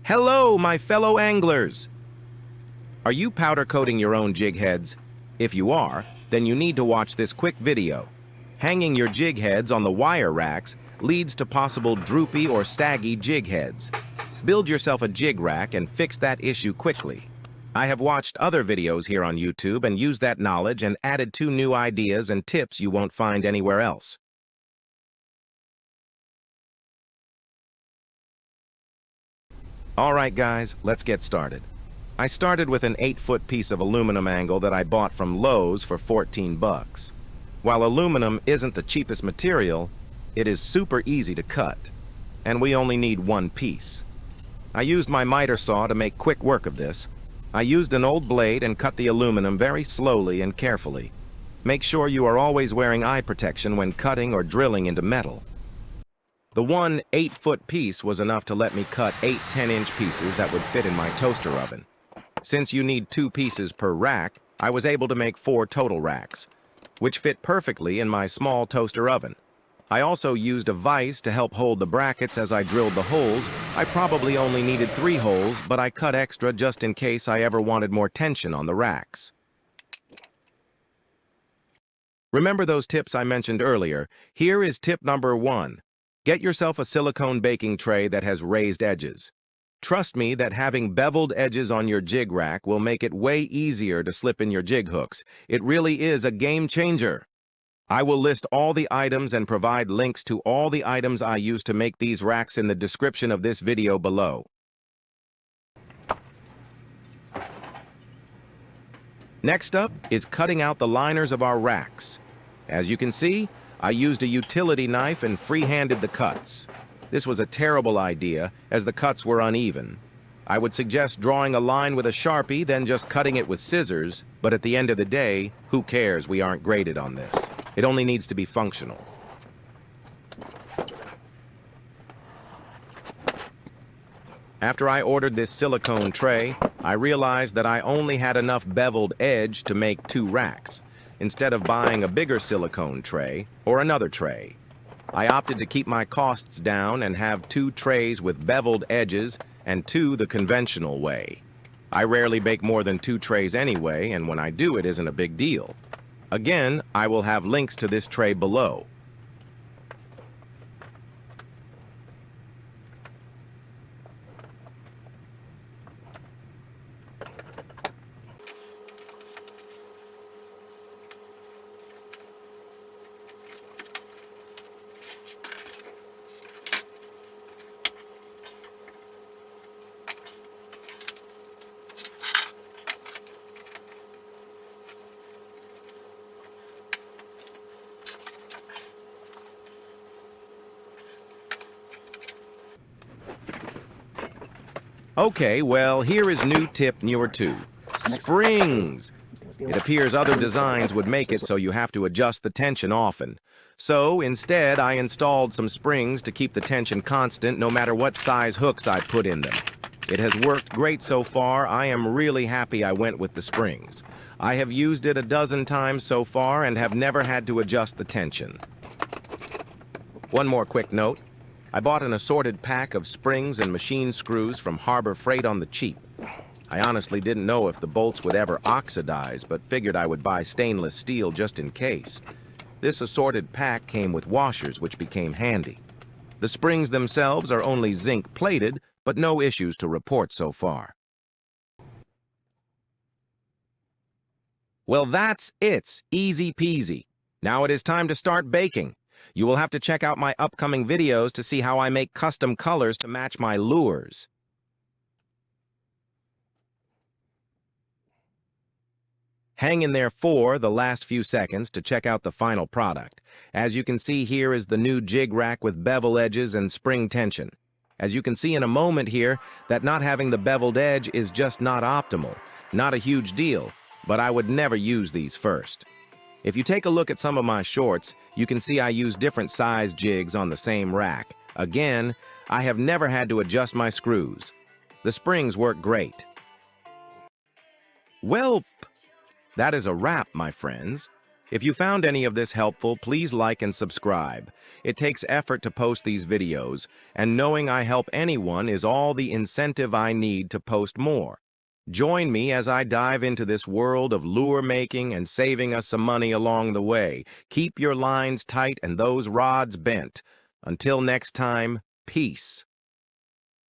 Hello, my fellow anglers! Are you powder coating your own jig heads? If you are, then you need to watch this quick video. Hanging your jig heads on the wire racks leads to possible droopy or saggy jig heads. Build yourself a jig rack and fix that issue quickly. I have watched other videos here on YouTube and used that knowledge and added 2 new ideas and tips you won't find anywhere else. Alright guys, let's get started. I started with an 8-foot piece of aluminum angle that I bought from Lowe's for 14 bucks. While aluminum isn't the cheapest material, it is super easy to cut, and we only need 1 piece. I used my miter saw to make quick work of this. I used an old blade and cut the aluminum very slowly and carefully. Make sure you are always wearing eye protection when cutting or drilling into metal. The one 8-foot piece was enough to let me cut 8 10-inch pieces that would fit in my toaster oven. Since you need 2 pieces per rack, I was able to make 4 total racks, which fit perfectly in my small toaster oven. I also used a vise to help hold the brackets as I drilled the holes. I probably only needed 3 holes, but I cut extra just in case I ever wanted more tension on the racks. Remember those tips I mentioned earlier? Here is tip number 1. Get yourself a silicone baking tray that has raised edges. Trust me that having beveled edges on your jig rack will make it way easier to slip in your jig hooks. It really is a game changer. I will list all the items and provide links to all the items I use to make these racks in the description of this video below. Next up is cutting out the liners of our racks. As you can see, I used a utility knife and free-handed the cuts. This was a terrible idea, as the cuts were uneven. I would suggest drawing a line with a Sharpie, then just cutting it with scissors, but at the end of the day, who cares? We aren't graded on this. It only needs to be functional. After I ordered this silicone tray, I realized that I only had enough beveled edge to make 2 racks, instead of buying a bigger silicone tray or another tray. I opted to keep my costs down and have 2 trays with beveled edges and 2 the conventional way. I rarely bake more than 2 trays anyway, and when I do, it isn't a big deal. Again, I will have links to this tray below. Okay, well, here is new tip number 2. Springs! It appears other designs would make it so you have to adjust the tension often. So, instead, I installed some springs to keep the tension constant no matter what size hooks I put in them. It has worked great so far. I am really happy I went with the springs. I have used it a dozen times so far and have never had to adjust the tension. One more quick note. I bought an assorted pack of springs and machine screws from Harbor Freight on the cheap. I honestly didn't know if the bolts would ever oxidize, but figured I would buy stainless steel just in case. This assorted pack came with washers, which became handy. The springs themselves are only zinc plated, but no issues to report so far. Well, that's it. Easy peasy. Now it is time to start baking. You will have to check out my upcoming videos to see how I make custom colors to match my lures. Hang in there for the last few seconds to check out the final product. As you can see, here is the new jig rack with bevel edges and spring tension. As you can see in a moment here, that not having the beveled edge is just not optimal. Not a huge deal, but I would never use these first. If you take a look at some of my shorts, you can see I use different size jigs on the same rack. Again, I have never had to adjust my screws. The springs work great. Well, that is a wrap, my friends. If you found any of this helpful, please like and subscribe. It takes effort to post these videos, and knowing I help anyone is all the incentive I need to post more. Join me as I dive into this world of lure making and saving us some money along the way. Keep your lines tight and those rods bent. Until next time, peace.